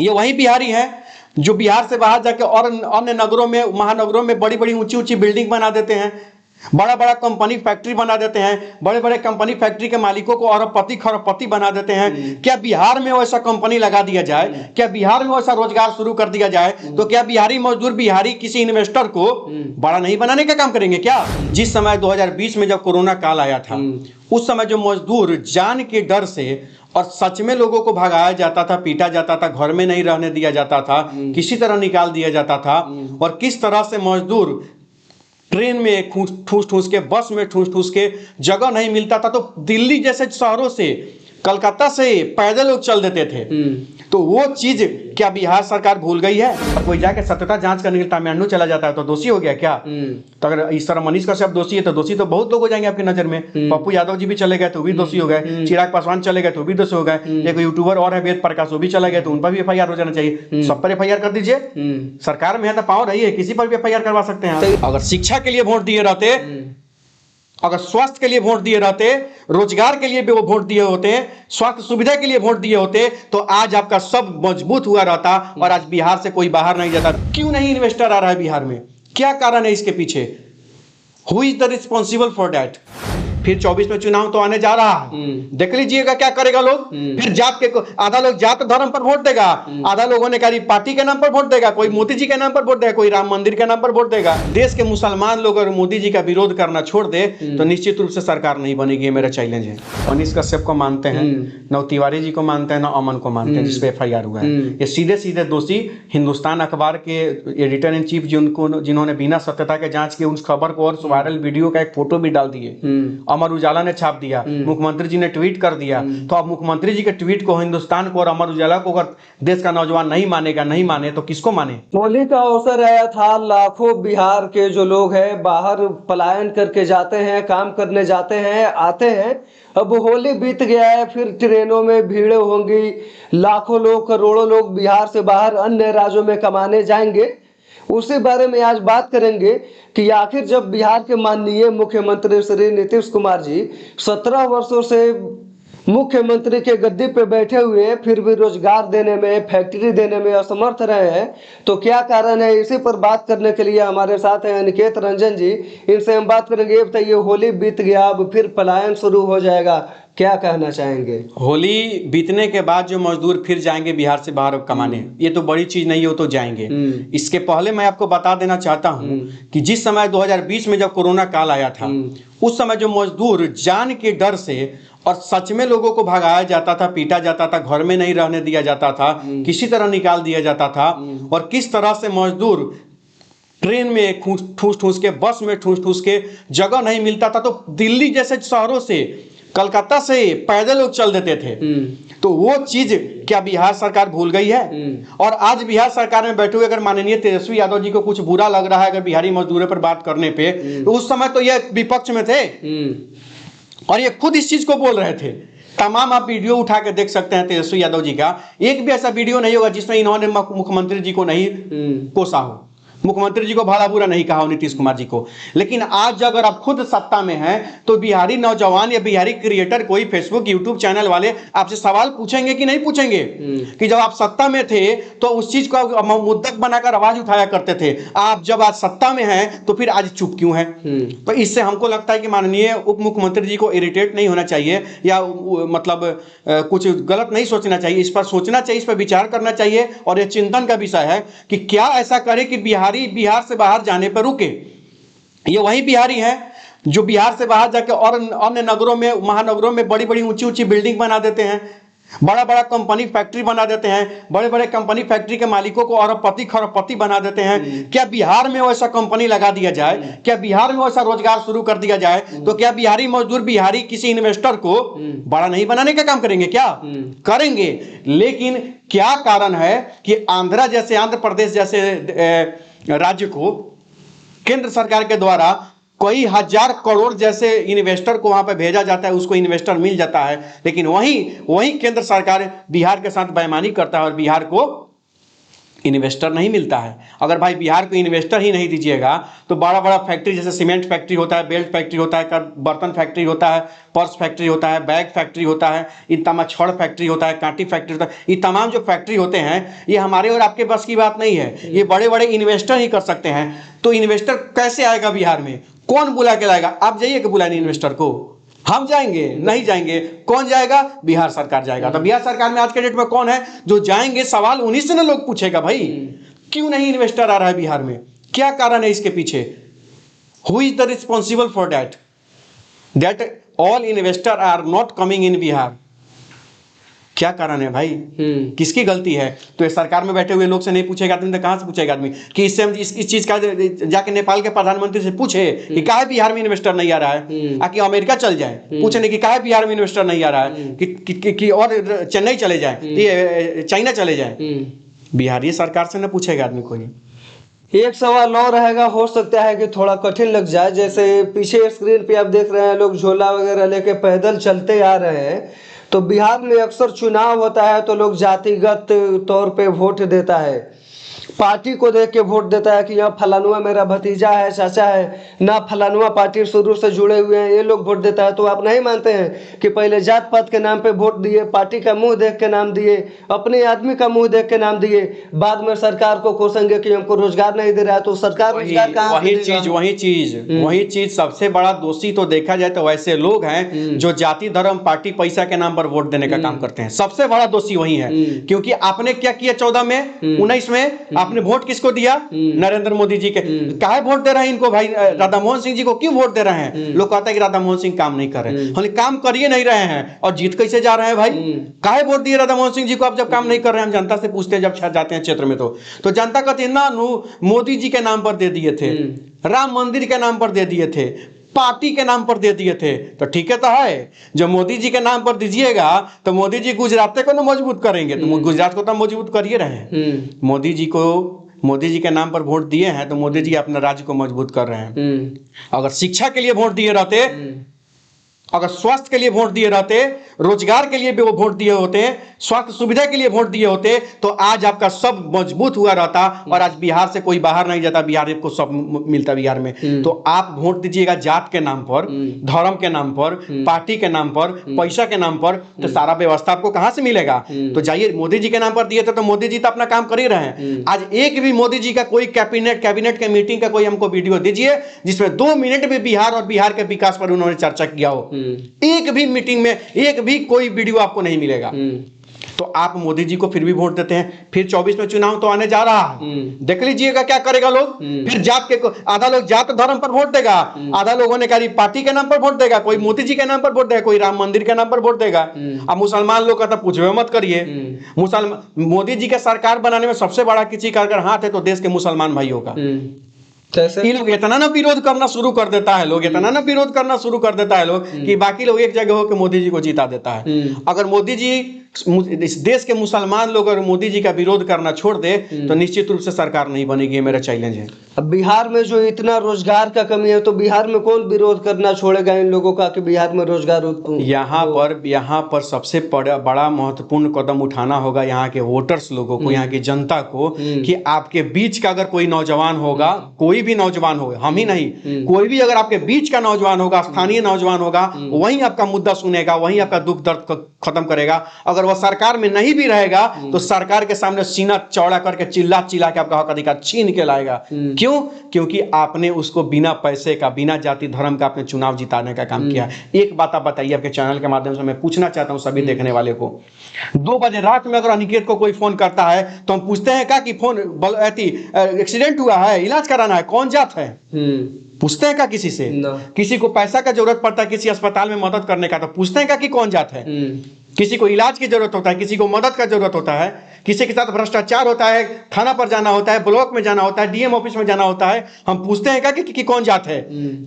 ये वही बिहारी हैं जो बिहार से बाहर जाके और अन्य नगरों में, महानगरों में बड़ी बड़ी ऊंची ऊंची बिल्डिंग बना देते हैं, बड़ा बड़ा कंपनी फैक्ट्री बना देते हैं, बड़े बड़े कंपनी फैक्ट्री के मालिकों को अरबपति खरबपति बना देते हैं। क्या बिहार में वैसा कंपनी लगा दिया जाए, क्या बिहार में वैसा रोजगार शुरू कर दिया जाए तो क्या बिहारी मजदूर, बिहारी किसी इन्वेस्टर को बड़ा नहीं बनाने का काम करेंगे क्या? जिस समय 2020 में जब कोरोना काल आया था, उस समय जो मजदूर जान के डर से और सच में लोगों को भगाया जाता था, पीटा जाता था, घर में नहीं रहने दिया जाता था, किसी तरह निकाल दिया जाता था, और किस तरह से मजदूर ट्रेन में ठूस ठूस के, बस में ठूस ठूस के, जगह नहीं मिलता था तो दिल्ली जैसे शहरों से, कलकत्ता से पैदल लोग चल देते थे। तो वो चीज क्या बिहार सरकार भूल गई है? और कोई जाके सत्यता जांच करने के लिए तमिलनाडु चला जाता है तो दोषी हो गया क्या? तो अगर इस तरह मनीष कश्यप दोषी है तो दोषी तो बहुत लोग हो जाएंगे आपकी नजर में। पप्पू यादव जी भी चले गए तो भी दोषी हो गए, चिराग पासवान चले गए तो भी दोषी हो गए, एक यूट्यूबर और है वेद प्रकाश, वो भी चले गए तो उन पर भी FIR हो जाना चाहिए। सब पर FIR कर दीजिए, सरकार में है तो पावर रही है, किसी पर भी FIR करवा सकते हैं। अगर शिक्षा के लिए वोट दिए रहते, अगर स्वास्थ्य के लिए वोट दिए रहते, रोजगार के लिए भी वो वोट दिए होते, स्वास्थ्य सुविधा के लिए वोट दिए होते तो आज आपका सब मजबूत हुआ रहता और आज बिहार से कोई बाहर नहीं जाता। क्यों नहीं इन्वेस्टर आ रहा है बिहार में? क्या कारण है इसके पीछे? Who is the responsible for that? फिर 24 में चुनाव तो आने जा रहा है, देख लीजिएगा क्या करेगा लोग। फिर जात के, आधा लोग जात धर्म पर वोट देगा, आधा लोगों ने कहा पार्टी के नाम पर वोट देगा, कोई मोदी जी के नाम पर वोट देगा, कोई राम मंदिर के नाम पर वोट देगा। देश के मुसलमान लोग अगर मोदी जी का विरोध करना छोड़ दे तो निश्चित रूप से सरकार नहीं बनेगी, ये मेरा चैलेंज है। मनीष कश्यप को मानते हैं, न तिवारी जी को मानते हैं, न अमन को मानते हैं जिसपे FIR हुआ है। ये सीधे सीधे दोषी हिंदुस्तान अखबार के एडिटर इन चीफ जिन्होंने बिना सत्यता के जांच की उस खबर को और वायरल वीडियो का एक फोटो भी डाल दिए, अमर उजाला ने छाप दिया, मुख्यमंत्री जी ने ट्वीट कर दिया। तो अब मुख्यमंत्री जी के ट्वीट को, हिंदुस्तान को और अमर उजाला को अगर देश का नौजवान नहीं मानेगा, नहीं माने तो किसको माने? होली का अवसर आया था, लाखों बिहार के जो लोग हैं बाहर पलायन करके जाते हैं, काम करने जाते हैं, आते हैं। अब होली बीत गया है, फिर ट्रेनों में भीड़ होंगी, लाखों लोग, करोड़ों लोग बिहार से बाहर अन्य राज्यों में कमाने जाएंगे। उसी बारे में आज बात करेंगे कि आखिर जब बिहार के माननीय मुख्यमंत्री श्री नीतीश कुमार जी 17 वर्षों से मुख्यमंत्री के गद्दी पे बैठे हुए हैं, फिर भी रोजगार देने में, फैक्ट्री देने में असमर्थ रहे हैं, तो क्या कारण है? इसी पर बात करने के लिए हमारे साथ हैं अनिकेत रंजन जी। इनसे हम बात करेंगे। बताइए, होली बीत गया, अब फिर पलायन शुरू हो जाएगा, क्या कहना चाहेंगे? होली बीतने के बाद जो मजदूर फिर जाएंगे बिहार से बाहर कमाने, ये तो बड़ी चीज नहीं हो तो जाएंगे। इसके पहले मैं आपको बता देना चाहता हूं कि जिस समय 2020 में जब कोरोना काल आया था, उस समय जो मजदूर जान के डर से और सच में लोगों को भगाया जाता था, पीटा जाता था, घर में नहीं रहने दिया जाता था, किसी तरह निकाल दिया जाता था, और किस तरह से मजदूर ट्रेन में ठूस ठूस के, बस में ठूस ठूस के, जगह नहीं मिलता था तो दिल्ली जैसे शहरों से, कलकत्ता से पैदल लोग चल देते थे। तो वो चीज क्या बिहार सरकार भूल गई है? और आज बिहार सरकार में बैठे हुए अगर माननीय तेजस्वी यादव जी को कुछ बुरा लग रहा है अगर बिहारी मजदूरों पर बात करने पे, तो उस समय तो ये विपक्ष में थे और ये खुद इस चीज को बोल रहे थे। तमाम आप वीडियो उठा के देख सकते हैं तेजस्वी यादव जी का, एक भी ऐसा वीडियो नहीं होगा जिसमें इन्होंने मुख्यमंत्री जी को नहीं कोसा हो, मुख्यमंत्री जी को भला बुरा नहीं कहा हो, नीतीश कुमार जी को। लेकिन आज अगर आप खुद सत्ता में हैं तो बिहारी नौजवान या बिहारी क्रिएटर, कोई फेसबुक यूट्यूब चैनल वाले आपसे सवाल पूछेंगे कि नहीं पूछेंगे कि जब आप सत्ता में थे तो उस चीज को मुद्दा बनाकर आवाज उठाया करते थे, आप जब आज सत्ता में हैं तो फिर आज चुप क्यों हैं? तो इससे हमको लगता है कि माननीय उप मुख्यमंत्री जी को इरिटेट नहीं होना चाहिए या मतलब कुछ गलत नहीं सोचना चाहिए, इस पर सोचना चाहिए, इस पर विचार करना चाहिए। और यह चिंतन का विषय है कि क्या ऐसा करे कि बिहार से बाहर जाने पर रुके। ये वही बिहारी हैं जो बिहार से बाहर जाके और अन्य नगरों में, महानगरों में बड़ी बड़ी ऊंची ऊंची बिल्डिंग बना देते हैं, बड़ा बड़ा कंपनी फैक्ट्री बना देते हैं, बड़े बड़े कंपनी फैक्ट्री के मालिकों को अरबपति खरबपति बना देते हैं। क्या बिहार में वैसा कंपनी लगा दिया जाए, क्या बिहार में वैसा रोजगार शुरू कर दिया जाए तो क्या बिहारी मजदूर, बिहारी किसी इन्वेस्टर को बड़ा नहीं बनाने का काम करेंगे क्या? करेंगे। लेकिन क्या कारण है कि आंध्र प्रदेश जैसे राज्य को केंद्र सरकार के द्वारा कई हजार करोड़ जैसे इन्वेस्टर को वहां पर भेजा जाता है, उसको इन्वेस्टर मिल जाता है, लेकिन वही केंद्र सरकार बिहार के साथ बेईमानी करता है और बिहार को इन्वेस्टर नहीं मिलता है। अगर भाई बिहार को इन्वेस्टर ही नहीं दीजिएगा तो बड़ा बड़ा फैक्ट्री जैसे सीमेंट फैक्ट्री होता है, बेल्ट फैक्ट्री होता है, बर्तन फैक्ट्री होता है, पर्स फैक्ट्री होता है, बैग फैक्ट्री होता है, ये तमाम छड़ फैक्ट्री होता है, कांटी फैक्ट्री होता है, ये तमाम जो फैक्ट्री होते हैं ये हमारे और आपके बस की बात नहीं है, ये बड़े बड़े इन्वेस्टर ही कर सकते हैं। तो इन्वेस्टर कैसे आएगा बिहार में, कौन बुला के लाएगा? आप जाइए कि बुलाए इन्वेस्टर को? हम जाएंगे? नहीं जाएंगे। कौन जाएगा? बिहार सरकार जाएगा। तो बिहार सरकार में आज के डेट में कौन है जो जाएंगे? सवाल उन्हीं से ना लोग पूछेगा भाई, क्यों नहीं इन्वेस्टर आ रहा है बिहार में, क्या कारण है इसके पीछे? Who is the responsible for that all investor are not coming in Bihar? क्या कारण है भाई? किसकी गलती है? तो ये सरकार में बैठे हुए लोग से नहीं पूछेगा आदमी तो कहां से पूछेगा आदमी? कि इससे हम इस चीज का जाके नेपाल के प्रधानमंत्री से पूछे कि काहे बिहार में इन्वेस्टर नहीं आ रहा है, आकि अमेरिका चल जाए पूछे नहीं कि काहे बिहार में इन्वेस्टर नहीं आ रहा है, कि और चेन्नई चले जाए, चाइना चले जाए। बिहारी सरकार से ना पूछेगा आदमी कोई। एक सवाल और रहेगा, हो सकता है कि थोड़ा कठिन लग जाए। जैसे पीछे स्क्रीन पे आप देख रहे हैं लोग झोला वगैरह लेके पैदल चलते आ रहे हैं, तो बिहार में अक्सर चुनाव होता है तो लोग जातिगत तौर पे वोट देता है, पार्टी को देख के वोट देता है कि यहाँ फलानुआ मेरा भतीजा है, चाचा है, ना फलानुआ पार्टी शुरू से जुड़े हुए हैं, ये लोग वोट देता है। तो आप नहीं मानते हैं कि पहले जात पात के नाम पे वोट दिए, पार्टी का मुंह देख के नाम दिए, अपने आदमी का मुंह देख के नाम दिए, बाद में सरकार को कोसेंगे कि हमको रोजगार नहीं दे रहा है, तो सरकार रोजगार कहाँ? वही चीज सबसे बड़ा दोषी तो देखा जाए तो वैसे लोग हैं जो जाति धर्म पार्टी पैसा के नाम पर वोट देने का काम करते हैं। सबसे बड़ा दोषी वही है, क्योंकि आपने क्या किया 14 में 19 में आपने वोट किसको दिया? नरेंद्र मोदी जी के। काहे वोट दे रहे हैं इनको भाई? राधा मोहन सिंह जी को क्यों वोट दे रहे हैं? लोग कहते हैं कि राधा मोहन सिंह काम नहीं कर रहे हैं। काम करिए नहीं रहे हैं और जीत कैसे जा रहे हैं भाई? काहे वोट दिए राधा मोहन सिंह जी को आप जब काम नहीं कर रहे हैं? हम जनता से पूछते हैं जब जाते हैं क्षेत्र में तो जनता कहती है ना मोदी जी के नाम पर दे दिए थे, राम मंदिर के नाम पर दे दिए थे, पार्टी के नाम पर दे दिए थे। तो ठीक है, तो है जो मोदी जी के नाम पर दीजिएगा तो मोदी जी गुजरात को ना मजबूत करेंगे, तो गुजरात को तो मजबूत करिए रहे हैं। मोदी जी के नाम पर वोट दिए हैं तो मोदी जी अपना राज्य को मजबूत कर रहे हैं। अगर शिक्षा के लिए वोट दिए रहते, अगर स्वास्थ्य के लिए वोट दिए रहते, रोजगार के लिए भी वो वोट दिए होते, स्वास्थ्य सुविधा के लिए वोट दिए होते, तो आज आपका सब मजबूत हुआ रहता और आज बिहार से कोई बाहर नहीं जाता, बिहार को सब मिलता बिहार में। तो आप वोट दीजिएगा जात के नाम पर, धर्म के नाम पर, पार्टी के नाम पर, पैसा के नाम पर, तो सारा व्यवस्था आपको कहां से मिलेगा? तो जाइए, मोदी जी के नाम पर दिए थे तो मोदी जी तो अपना काम कर ही रहे हैं। आज एक भी मोदी जी का कोई कैबिनेट के मीटिंग का कोई हमको वीडियो दीजिए जिसमें 2 मिनट में बिहार और बिहार के विकास पर उन्होंने चर्चा किया हो। एक भी मीटिंग में एक भी कोई वीडियो आपको नहीं मिलेगा। तो आप मोदी जी को फिर भी वोट देते हैं। फिर 24 में चुनाव तो आने जा रहा है, देख लीजिएगा क्या करेगा लोग। फिर जात के आधा लोग जात धर्म पर वोट देगा, आधा लोगों ने कहा पार्टी के नाम पर वोट देगा, कोई मोदी जी के नाम पर वोट देगा, कोई राम मंदिर के नाम पर वोट देगा। अब मुसलमान लोग का तो पूछो मत करिए। मोदी जी के सरकार बनाने में सबसे बड़ा किसी का अगर हाथ है तो देश के मुसलमान भाइयों का। ये लोग इतना ना विरोध करना शुरू कर देता है लोग कि बाकी लोग एक जगह होकर मोदी जी को जीता देता है। अगर मोदी जी इस देश के मुसलमान लोग अगर मोदी जी का विरोध करना छोड़ दे तो निश्चित रूप से सरकार नहीं बनेगी। ये मेरा चैलेंज है। अब बिहार में जो इतना रोजगार का कमी है तो बिहार में कौन विरोध करना छोड़ेगा इन लोगों का कि बिहार में रोजगार? यहाँ पर सबसे बड़ा महत्वपूर्ण कदम उठाना होगा यहाँ के वोटर्स लोगों को, यहाँ की जनता को, कि आपके बीच का अगर कोई नौजवान होगा, कोई भी नौजवान होगा, हम ही नहीं, कोई भी अगर आपके बीच का नौजवान होगा, स्थानीय नौजवान होगा, वही आपका मुद्दा सुनेगा, वही आपका दुख दर्द खत्म करेगा। अगर वह सरकार में नहीं भी रहेगा तो सरकार के सामने सीना चौड़ा करके चिल्ला के आपका हक अधिकार छीन के लाएगा। क्यों? क्योंकि आपने उसको बिना पैसे का, बिना जाति धर्म का आपने चुनाव जिताने का काम किया। एक बात आप बताइए, आपके चैनल के माध्यम से मैं पूछना चाहता हूं सभी देखने वाले को, 2 बजे रात में अगर अनिकेत को कोई फोन करता है तो हम पूछते हैं क्या कि फोन एक्सीडेंट हुआ है, इलाज कराना है, कौन जात है? पूछते हैं क्या किसी से? किसी को पैसा का जरूरत पड़ता है किसी अस्पताल में मदद करने का तो पूछते हैं क्या कि कौन जात है? किसी को इलाज की जरूरत होता है, किसी को मदद का जरूरत होता है, किसी के साथ भ्रष्टाचार होता है, थाना पर जाना होता है, ब्लॉक में जाना होता है, डीएम ऑफिस में जाना होता है, हम पूछते हैं क्या कि कौन जात है?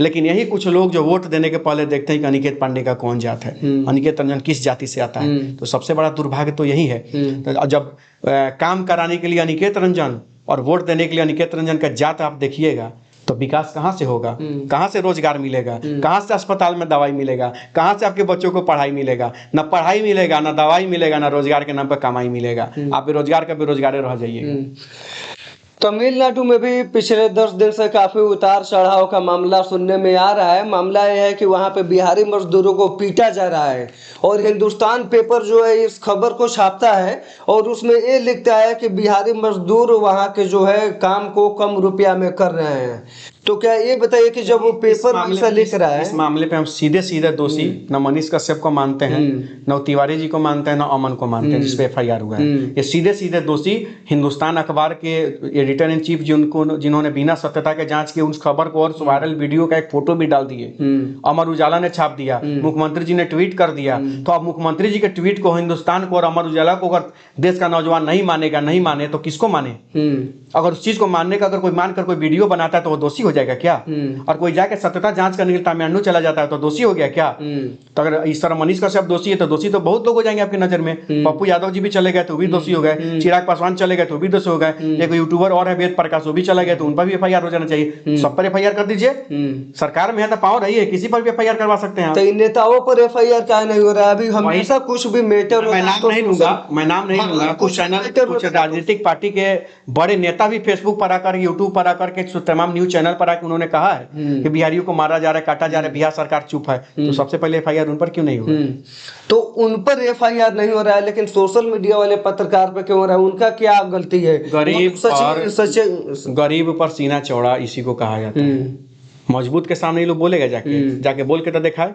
लेकिन यही कुछ लोग जो वोट देने के पहले देखते हैं कि अनिकेत पांडे का कौन जात है, अनिकेत रंजन किस जाति से आता है। तो सबसे बड़ा दुर्भाग्य तो यही है। तो जब काम कराने के लिए अनिकेत रंजन और वोट देने के लिए अनिकेत रंजन का जात आप देखिएगा तो विकास कहाँ से होगा, कहाँ से रोजगार मिलेगा, कहाँ से अस्पताल में दवाई मिलेगा, कहाँ से आपके बच्चों को पढ़ाई मिलेगा, ना पढ़ाई मिलेगा, ना दवाई मिलेगा, ना रोजगार के नाम पर कमाई मिलेगा। आप बेरोजगार का बेरोजगार रह जाइएगा। तमिलनाडु में भी पिछले 10 दिन से काफी उतार चढ़ाव का मामला सुनने में आ रहा है। मामला यह है कि वहां पे बिहारी मजदूरों को पीटा जा रहा है और हिंदुस्तान पेपर जो है इस खबर को छापता है और उसमें ये लिखता है कि बिहारी मजदूर वहां के जो है काम को कम रुपया में कर रहे हैं। तो क्या ये बताइए कि जब वो पेपर ऐसा लिख रहा है, इस मामले पे हम सीधे सीधे दोषी न मनीष कश्यप को मानते हैं, न तिवारी जी को मानते हैं, न अमन को मानते हैं जिसपे FIR हुआ है। ये सीधे सीधे दोषी हिंदुस्तान अखबार के एडिटर इन चीफ जिन्होंने बिना सत्यता के जांच के उस खबर को और वायरल वीडियो का एक फोटो भी डाल दिए, अमर उजाला ने छाप दिया, मुख्यमंत्री जी ने ट्वीट कर दिया। तो अब मुख्यमंत्री जी के ट्वीट को, हिंदुस्तान को और अमर उजाला को अगर देश का नौजवान नहीं मानेगा, नहीं माने तो किसको माने? अगर उस चीज को मानने का अगर कोई मानकर कोई वीडियो बनाता है तो वो दोषी हो जाएगा क्या? और कोई जाके सत्यता जांच करने के लिए तमिलनाडु चला जाता है तो दोषी हो गया क्या? तो अगर इस तरह मनीष कश्यप दोषी है तो दोषी तो बहुत लोग हो जाएंगे आपकी नजर में। पप्पू यादव जी भी चले गए तो भी दोषी हो गए, चिराग पासवान चले गए तो भी दोषी हो गए, एक यूट्यूबर और है वेद प्रकाश, वो भी चले गए तो उन पर भी FIR हो जाना चाहिए। सब पर FIR कर दीजिए, सरकार में है तो पावर रही है, किसी पर भी FIR करवा सकते हैं। तो इन नेताओं पर FIR क्या नहीं हो रहा है? अभी हमेशा कुछ भी मैटर, मैं नाम नहीं लूंगा, कुछ चैनल, कुछ राजनीतिक पार्टी के बड़े नेता भी फेसबुक पर आकर, यूट्यूब पर आकर के, तमाम न्यूज चैनल पर आकर उन्होंने कहा है कि बिहारियों को मारा जा रहा है, काटा जा रहा है, बिहार सरकार चुप है। तो सबसे पहले FIR उन पर क्यों नहीं हुआ? तो उन पर FIR नहीं हो रहा है, लेकिन सोशल मीडिया वाले पत्रकार पे क्यों हो रहा है? उनका क्या गलती है? गरीब पर सीना चौड़ा इसी को कहा जाता है। मजबूत के सामने ये लोग बोलेगा, जाके बोल के तो दिखाए।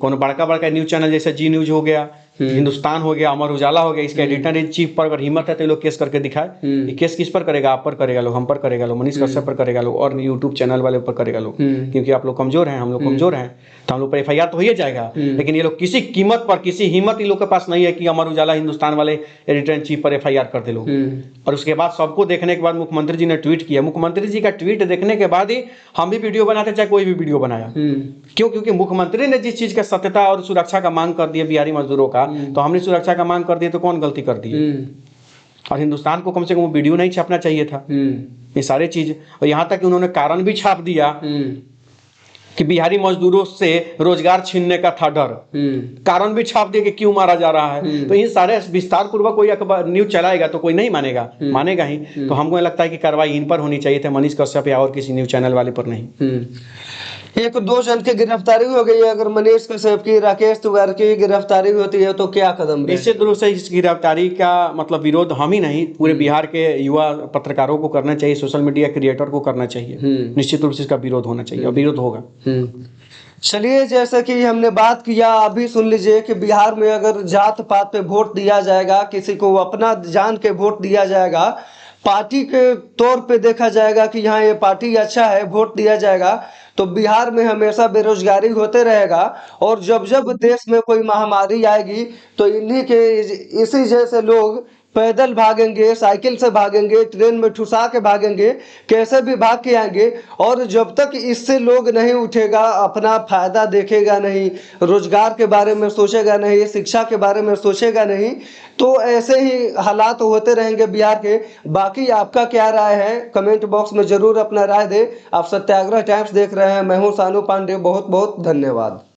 कोनो बड़का बड़का न्यूज चैनल जैसे जी न्यूज हो गया, हिंदुस्तान हो गया, अमर उजाला हो गया, इसके एडिटर इन चीफ पर अगर हिम्मत है तो ये लोग केस करके दिखाए। ये केस किस पर करेगा? आप पर करेगा लोग, हम पर करेगा लोग, मनीष कश्यप पर करेगा लोग, और यूट्यूब चैनल वाले पर करेगा लोग, क्योंकि आप लोग कमजोर हैं, हम लोग कमजोर हैं, तो हम लोग पर FIR तो हो ही जाएगा। लेकिन ये लोग किसी कीमत पर, किसी हिम्मत इन लोग के पास नहीं है कि अमर उजाला, हिंदुस्तान वाले एडिटर इन चीफ पर FIR कर दे लोग। और उसके बाद सबको देखने के बाद मुख्यमंत्री जी ने ट्वीट किया, मुख्यमंत्री जी का ट्वीट देखने के बाद ही हम भी वीडियो बनाते, चाहे कोई भी वीडियो बनाया। क्यों? क्योंकि मुख्यमंत्री ने जिस चीज का सत्यता और सुरक्षा का मांग कर दिया बिहारी मजदूरों का, तो हमने सुरक्षा का मांग कर दिया तो कौन गलती कर दी? और हिंदुस्तान को कम से कम वीडियो नहीं छापना चाहिए था, ये सारे चीज। और यहाँ तक कि उन्होंने कारण भी छाप दिया कि बिहारी मजदूरों से रोजगार छीनने का था डर, कारण भी छाप दिया कि क्यों मारा जा रहा है। तो इन सारे विस्तार पूर्वक कोई अखबार न्यूज चलाएगा तो कोई नहीं मानेगा, मानेगा ही। तो हमको लगता है कि कार्रवाई इन पर होनी चाहिए थे, मनीष कश्यप या और किसी न्यूज चैनल वाले पर नहीं। 1-2 जन की गिरफ्तारी हो गई है, अगर मनीष कश्यप की, राकेश तिवारी की गिरफ्तारी होती है तो क्या कदम? निश्चित रूप से इस गिरफ्तारी का मतलब विरोध हम ही नहीं, पूरे बिहार के युवा पत्रकारों को करना चाहिए, सोशल मीडिया क्रिएटर को करना चाहिए। निश्चित रूप से इसका विरोध होना चाहिए और विरोध होगा। चलिए, जैसे कि हमने बात किया, अभी सुन लीजिए कि बिहार में अगर जात पात पे वोट दिया जाएगा, किसी को अपना जान के वोट दिया जाएगा, पार्टी के तौर पे देखा जाएगा कि यहाँ ये पार्टी अच्छा है, वोट दिया जाएगा, तो बिहार में हमेशा बेरोजगारी होते रहेगा। और जब जब देश में कोई महामारी आएगी तो इन्हीं के, इसी जैसे लोग पैदल भागेंगे, साइकिल से भागेंगे, ट्रेन में ठुसा के भागेंगे, कैसे भी भाग के आएंगे। और जब तक इससे लोग नहीं उठेगा, अपना फायदा देखेगा नहीं, रोजगार के बारे में सोचेगा नहीं, शिक्षा के बारे में सोचेगा नहीं, तो ऐसे ही हालात होते रहेंगे बिहार के। बाकी आपका क्या राय है? कमेंट बॉक्स में जरूर अपना राय दें। आप सत्याग्रह टाइम्स देख रहे हैं, मैं हूं सानू पांडे, बहुत बहुत धन्यवाद।